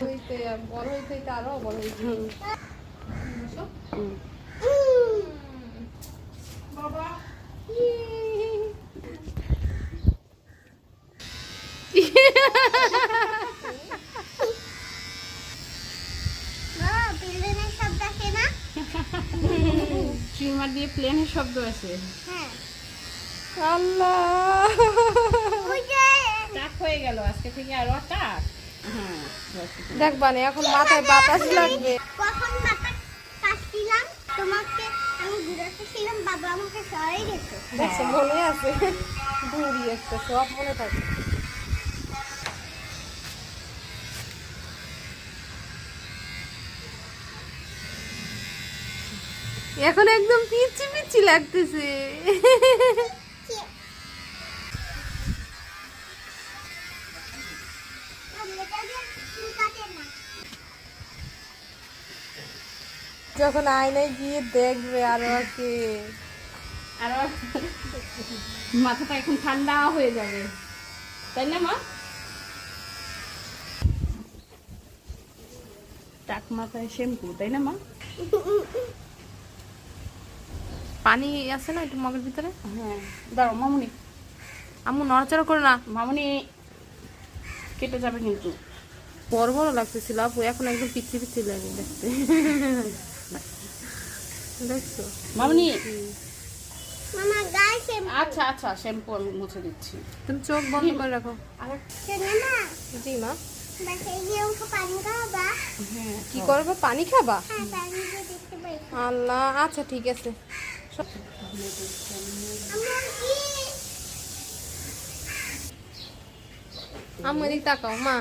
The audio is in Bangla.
হইতে বড় হইতে আরো বড় হইতে বাবা ট্রিমার দিয়ে প্লেনের শব্দ আছে। আল্লাহ টাক হয়ে গেল আজকে থেকে আরো টাক। হ্যাঁ দেখবানে এখন মাথায় বাতাস লাগবে। কখন মাথা কাটছিলাম তোমাকে আমি ঘুরাতেছিলাম, বাবা আমাকে সরাই গেছে। দেখছো মনে আছে, বুড়ি একটা সব মনে থাকে। এখন একদম পিচ্ছি পিচ্ছি লাগতেছে। যখন আয়নায় গিয়ে দেখবে আরো কি আরো মাথাটা এখন ঠান্ডা হয়ে যাবে, তাই না মা? টাক মাথায় শ্যাম্পু, তাই না মা? পানি আছে না একটু মগের ভিতরে? হ্যাঁ দাঁড়াও মামুনি, আম্মু নড়াচড়া করে না, মামুনি কেটে যাবে কিন্তু। বড় বড় লাগতেছিল আপু, এখন একদম পিচ্ছি পিচ্ছি লাগে দেখতে। দেখছো মামুনি মামা গায়ে আচ্ছা আচ্ছা শ্যাম্পু আমি মুছে দিচ্ছি। তুমি চোখ বন্ধ করে রাখো। না জি মা। বাসায় গিয়ে ওকে পানি খাওয়াবা? হ্যাঁ কি করবে, পানি খাবা? হ্যাঁ পানি দিয়ে দেখতে পাই। আল্লাহ, আচ্ছা ঠিক আছে। আম্মু এদিকে তাকাও মা।